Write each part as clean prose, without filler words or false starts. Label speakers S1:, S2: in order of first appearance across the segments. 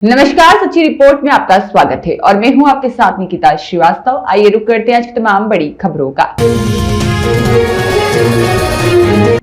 S1: नमस्कार, सच्ची रिपोर्ट में आपका स्वागत है और मैं हूं आपके साथ निकिता श्रीवास्तव। आइए रुक करते हैं आज की तमाम बड़ी खबरों का।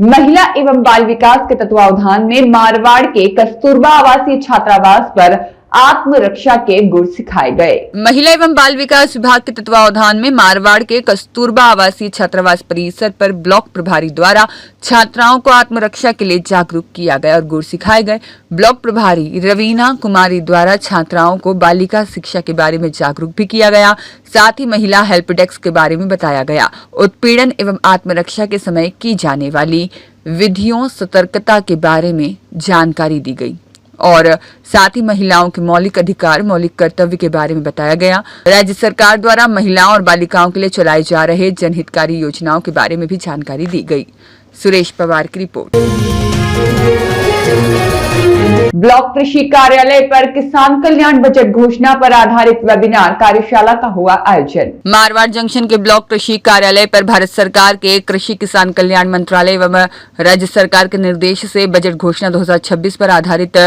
S1: महिला एवं बाल विकास के तत्वावधान में मारवाड़ के कस्तूरबा आवासीय छात्रावास पर आत्मरक्षा के गुर सिखाए गए।
S2: महिला एवं बाल विकास विभाग के तत्वावधान में मारवाड़ के कस्तूरबा आवासीय छात्रावास परिसर पर ब्लॉक प्रभारी द्वारा छात्राओं को आत्मरक्षा के लिए जागरूक किया गया और गुर सिखाए गए। ब्लॉक प्रभारी रवीना कुमारी द्वारा छात्राओं को बालिका शिक्षा के बारे में जागरूक भी किया गया। साथ ही महिला हेल्प डेस्क के बारे में बताया गया। उत्पीड़न एवं आत्मरक्षा के समय की जाने वाली विधियों, सतर्कता के बारे में जानकारी दी गई और साथ ही महिलाओं के मौलिक अधिकार, मौलिक कर्तव्य के बारे में बताया गया। राज्य सरकार द्वारा महिलाओं और बालिकाओं के लिए चलाए जा रहे जनहितकारी योजनाओं के बारे में भी जानकारी दी गई। सुरेश पवार की रिपोर्ट।
S1: ब्लॉक कृषि कार्यालय पर किसान कल्याण बजट घोषणा पर आधारित वेबिनार कार्यशाला का हुआ आयोजन।
S2: मारवाड़ जंक्शन के ब्लॉक कृषि कार्यालय पर भारत सरकार के कृषि किसान कल्याण मंत्रालय एवं राज्य सरकार के निर्देश से बजट घोषणा 2026 पर आधारित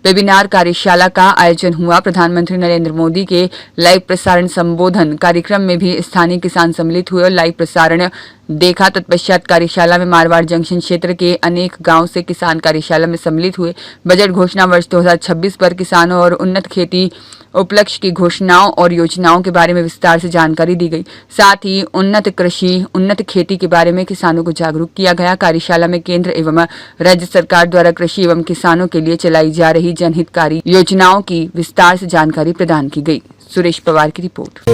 S2: वेबिनार कार्यशाला का आयोजन हुआ। प्रधानमंत्री नरेंद्र मोदी के लाइव प्रसारण संबोधन कार्यक्रम में भी स्थानीय किसान सम्मिलित हुए और लाइव प्रसारण देखा। तत्पश्चात कार्यशाला में मारवाड़ जंक्शन क्षेत्र के अनेक गांव से किसान कार्यशाला में सम्मिलित हुए। बजट घोषणा वर्ष 2026 पर किसानों और उन्नत खेती उपलक्ष्य की घोषणाओं और योजनाओं के बारे में विस्तार से जानकारी दी गई। साथ ही उन्नत कृषि, उन्नत खेती के बारे में किसानों को जागरूक किया गया। कार्यशाला में केंद्र एवं राज्य सरकार द्वारा कृषि एवं किसानों के लिए चलाई जा रही जनहितकारी योजनाओं की विस्तार से जानकारी प्रदान की गई। सुरेश पवार की रिपोर्ट।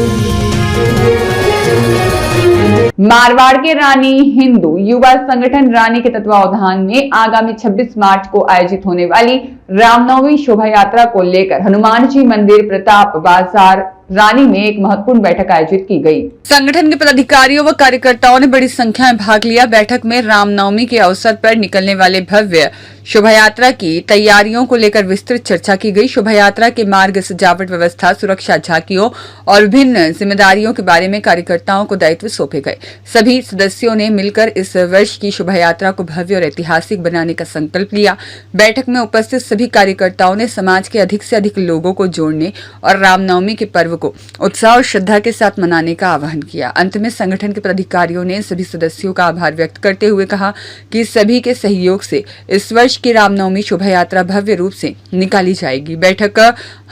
S1: मारवाड़ के रानी हिंदू युवा संगठन रानी के तत्वावधान में आगामी 26 मार्च को आयोजित होने वाली रामनवमी शोभा यात्रा को लेकर हनुमान जी मंदिर, प्रताप बाजार, रानी में एक महत्वपूर्ण बैठक आयोजित की गई।
S2: संगठन के पदाधिकारियों व कार्यकर्ताओं ने बड़ी संख्या में भाग लिया। बैठक में रामनवमी के अवसर पर निकलने वाले भव्य शोभा यात्रा की तैयारियों को लेकर विस्तृत चर्चा की गई। शोभा यात्रा के मार्ग, सजावट व्यवस्था, सुरक्षा, झांकियों और विभिन्न जिम्मेदारियों के बारे में कार्यकर्ताओं को दायित्व सौंपे गए। सभी सदस्यों ने मिलकर इस वर्ष की शोभा यात्रा को भव्य और ऐतिहासिक बनाने का संकल्प लिया। बैठक में उपस्थित सभी कार्यकर्ताओं ने समाज के अधिक से अधिक लोगों को जोड़ने और रामनवमी के पर्व को उत्साह और श्रद्धा के साथ मनाने का आह्वान किया। अंत में संगठन के पदाधिकारियों ने सभी सदस्यों का आभार व्यक्त करते हुए कहा कि सभी के सहयोग से इस वर्ष की रामनवमी शोभा यात्रा भव्य रूप से निकाली जाएगी। बैठक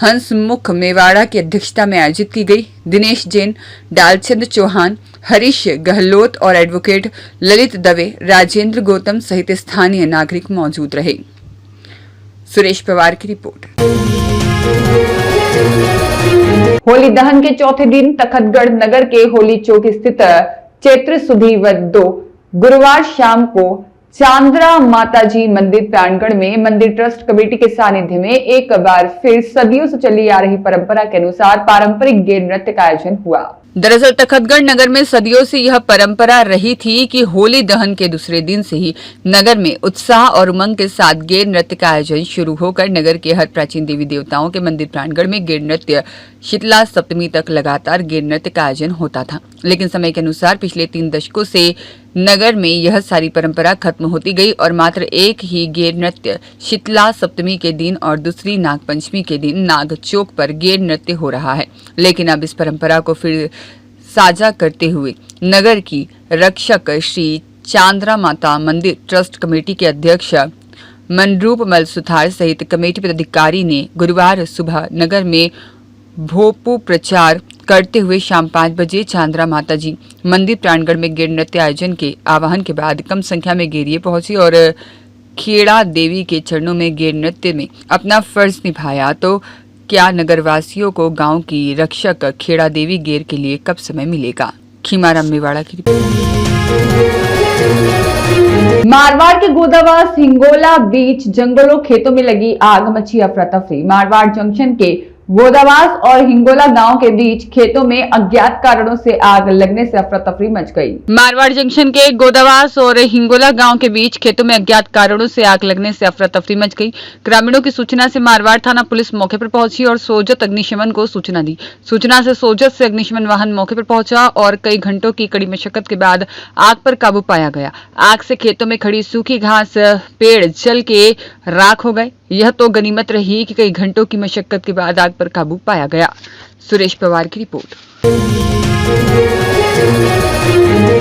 S2: हंसमुख मेवाड़ा की अध्यक्षता में आयोजित की गई। दिनेश जैन, डालचंद चौहान, हरीश गहलोत और एडवोकेट ललित दवे, राजेंद्र गौतम सहित स्थानीय नागरिक मौजूद रहे। सुरेश पवार की रिपोर्ट।
S1: होली दहन के चौथे दिन तखतगढ़ नगर के होली चौक स्थित चैत्र सुधी वद्दो गुरुवार शाम को चांद्रा माताजी मंदिर प्रांगण में मंदिर ट्रस्ट कमेटी के सानिध्य में एक बार फिर सदियों से चली आ रही परंपरा के अनुसार पारंपरिक गेर नृत्य का आयोजन हुआ।
S2: दरअसल तखतगढ़ नगर में सदियों से यह परंपरा रही थी कि होली दहन के दूसरे दिन से ही नगर में उत्साह और उमंग के साथ गेर नृत्य का आयोजन शुरू होकर नगर के हर प्राचीन देवी देवताओं के मंदिर प्रांगण में गेर नृत्य शीतला सप्तमी तक लगातार गेर नृत्य का आयोजन होता था। लेकिन समय के अनुसार पिछले 3 दशकों से नगर में यह सारी परंपरा खत्म होती गई और मात्र एक ही गेर नृत्य शीतला सप्तमी के दिन और दूसरी नागपंचमी के दिन नाग चौक पर गेर नृत्य हो रहा है। लेकिन अब इस परंपरा को फिर साझा करते हुए नगर की रक्षक श्री चांद्रा माता मंदिर ट्रस्ट कमेटी के अध्यक्ष मनरूप मल सुथार सहित कमेटी पदाधिकारी ने गुरुवार सुबह नगर में भोपू प्रचार करते हुए शाम 5 बजे चांद्रा माता जी मंदिर प्रांगण में गेर नृत्य आयोजन के आह्वान के बाद कम संख्या में गेरिये पहुंची और खेड़ा देवी के चरणों में गेर नृत्य में अपना फर्ज निभाया। तो क्या नगरवासियों को गांव की रक्षक खेड़ा देवी गेर के लिए कब समय मिलेगा? खीमाराम मेवाड़ा की
S1: मारवाड़ के गोदावास हिंगोला बीच जंगलों खेतों में लगी आग, मची अफरा तफरी। मारवाड़ जंक्शन के गोदावास और हिंगोला गांव के बीच खेतों में अज्ञात कारणों से आग लगने से अफरा तफरी मच गई।
S2: मारवाड़ जंक्शन के गोदावास और हिंगोला गांव के बीच खेतों में अज्ञात कारणों से आग लगने से अफरा तफरी मच गई। ग्रामीणों की सूचना से मारवाड़ थाना पुलिस मौके पर पहुंची और सोजत अग्निशमन को सूचना दी। सूचना से सोजत से अग्निशमन वाहन मौके पर पहुंचा और कई घंटों की कड़ी मशक्कत के बाद आग पर काबू पाया गया। आग से खेतों में खड़ी सूखी घास, पेड़ जल के राख हो गए। यह तो गनीमत रही कि कई घंटों की मशक्कत के बाद आग पर काबू पाया गया। सुरेश पवार की रिपोर्ट।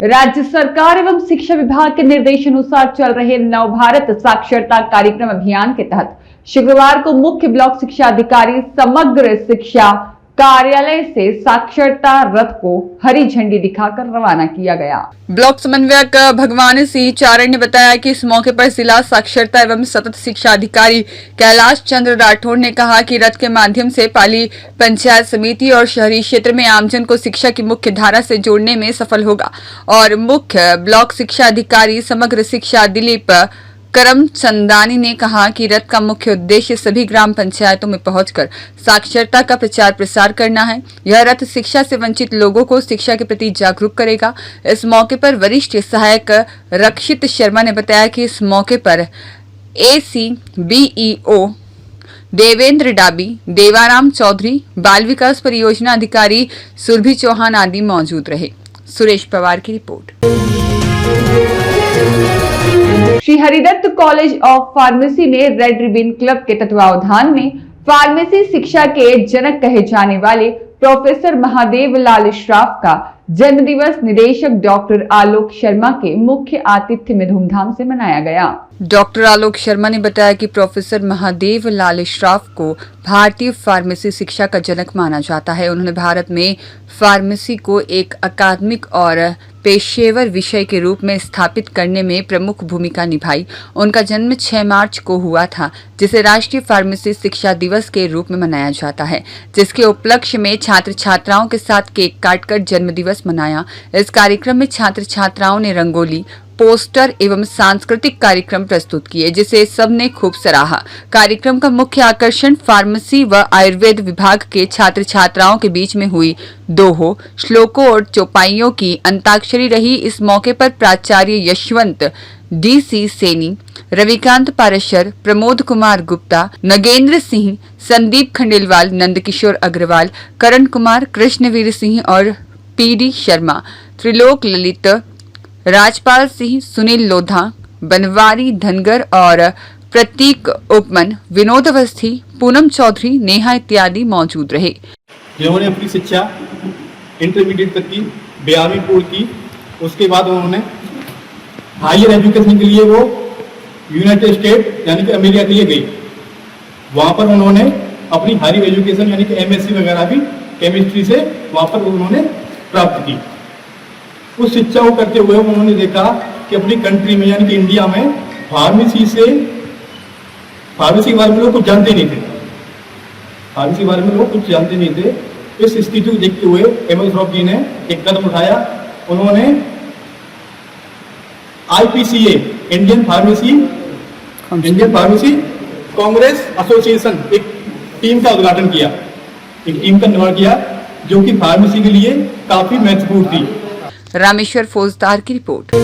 S1: राज्य सरकार एवं शिक्षा विभाग के निर्देशानुसार चल रहे नव भारत साक्षरता कार्यक्रम अभियान के तहत शुक्रवार को मुख्य ब्लॉक शिक्षा अधिकारी समग्र शिक्षा कार्यालय से साक्षरता रथ को हरी झंडी दिखाकर रवाना किया गया।
S2: ब्लॉक समन्वयक भगवान सिंह चारण ने बताया कि इस मौके पर जिला साक्षरता एवं सतत शिक्षा अधिकारी कैलाश चंद्र राठौड़ ने कहा कि रथ के माध्यम से पाली पंचायत समिति और शहरी क्षेत्र में आमजन को शिक्षा की मुख्य धारा से जोड़ने में सफल होगा। और मुख्य ब्लॉक शिक्षा अधिकारी समग्र शिक्षा दिलीप करमचंदानी ने कहा कि रथ का मुख्य उद्देश्य सभी ग्राम पंचायतों में पहुंचकर साक्षरता का प्रचार प्रसार करना है। यह रथ शिक्षा से वंचित लोगों को शिक्षा के प्रति जागरूक करेगा। इस मौके पर वरिष्ठ सहायक रक्षित शर्मा ने बताया कि इस मौके पर ACBEO देवेंद्र डाबी, देवाराम चौधरी, बाल विकास परियोजना अधिकारी सुरभि चौहान आदि मौजूद रहे। सुरेश पवार की report.
S1: Shri Haridatt college of pharmacy में रेड रिबन क्लब के तत्वावधान में फार्मेसी शिक्षा के जनक कहे जाने वाले प्रोफेसर महादेव लाल श्राफ का जन्मदिवस निदेशक डॉक्टर आलोक शर्मा के मुख्य आतिथ्य में धूमधाम से मनाया गया।
S2: डॉक्टर आलोक शर्मा ने बताया कि प्रोफेसर महादेव लाल श्राफ को भारतीय फार्मेसी शिक्षा का जनक माना जाता है। उन्होंने भारत में फार्मेसी को एक अकादमिक और पेशेवर विषय के रूप में स्थापित करने में प्रमुख भूमिका निभाई। उनका जन्म 6 मार्च को हुआ था, जिसे राष्ट्रीय फार्मेसी शिक्षा दिवस के रूप में मनाया जाता है, जिसके उपलक्ष्य में छात्र छात्राओं के साथ केक काटकर जन्म दिवस मनाया। इस कार्यक्रम में छात्र छात्राओं ने रंगोली, पोस्टर एवं सांस्कृतिक कार्यक्रम प्रस्तुत किए, जिसे सबने खूब सराहा। कार्यक्रम का मुख्य आकर्षण फार्मेसी व आयुर्वेद विभाग के छात्र छात्राओं के बीच में हुई दोहो, श्लोकों और चौपाइयों की अंताक्षरी रही। इस मौके पर प्राचार्य यशवंत DC सैनी, रविकांत पाराशर, प्रमोद कुमार गुप्ता, नगेंद्र सिंह, संदीप खंडेलवाल, नंदकिशोर अग्रवाल, करण कुमार, कृष्णवीर सिंह और PD शर्मा, त्रिलोक ललित, राजपाल सिंह, सुनील लोधा, बनवारी धनगर और प्रतीक उपमन, विनोद अवस्थी, पूनम चौधरी, नेहा इत्यादि मौजूद रहे।
S3: जिन्होंने अपनी शिक्षा इंटरमीडिएट तक की, 12वीं पूर्ण की। उसके बाद उन्होंने हायर एजुकेशन के लिए वो यूनाइटेड स्टेट यानी कि अमेरिका के लिए गई। वहाँ पर उन्होंने अपनी हायर एजुकेशन यानी कि MSc वगैरह भी केमिस्ट्री से वहाँ पर उन्होंने प्राप्त की। उस शिक्षा को करते हुए उन्होंने देखा कि अपनी कंट्री में यानी कि इंडिया में फार्मेसी के बारे में लोग कुछ जानते नहीं थे। फार्मेसी के बारे में लोग कुछ जानते नहीं थे। इस स्थिति को देखते हुए एमएल श्रॉफ जी ने एक कदम उठाया। उन्होंने IPCA Indian pharmacy Congress association एक टीम का उद्घाटन किया, एक टीम का निर्माण किया जो कि फार्मेसी के लिए काफी महत्वपूर्ण थी।
S2: रामेश्वर फौजदार की रिपोर्ट।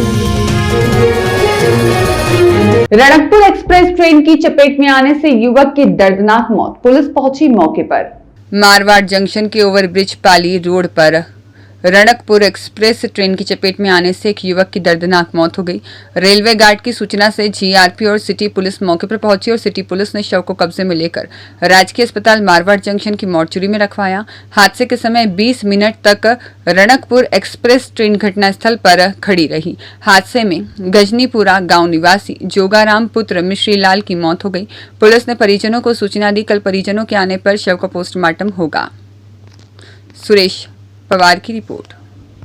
S1: रणकपुर एक्सप्रेस ट्रेन की चपेट में आने से युवक की दर्दनाक मौत, पुलिस पहुंची मौके पर।
S2: मारवाड़ जंक्शन के ओवरब्रिज पाली रोड पर रणकपुर एक्सप्रेस ट्रेन की चपेट में आने से एक युवक की दर्दनाक मौत हो गई। रेलवे गार्ड की सूचना से GRP और सिटी पुलिस मौके पर पहुंची और सिटी पुलिस ने शव को कब्जे में लेकर राजकीय अस्पताल मारवाड़ जंक्शन की मोर्चरी में रखवाया। हादसे के समय 20 मिनट तक रणकपुर एक्सप्रेस ट्रेन घटनास्थल पर खड़ी रही। हादसे में गजनीपुरा गांव निवासी जोगाराम पुत्र मिश्रीलाल की मौत हो गई। पुलिस ने परिजनों को सूचना दी। कल परिजनों के आने पर शव का पोस्टमार्टम होगा। सुरेश पवार की रिपोर्ट।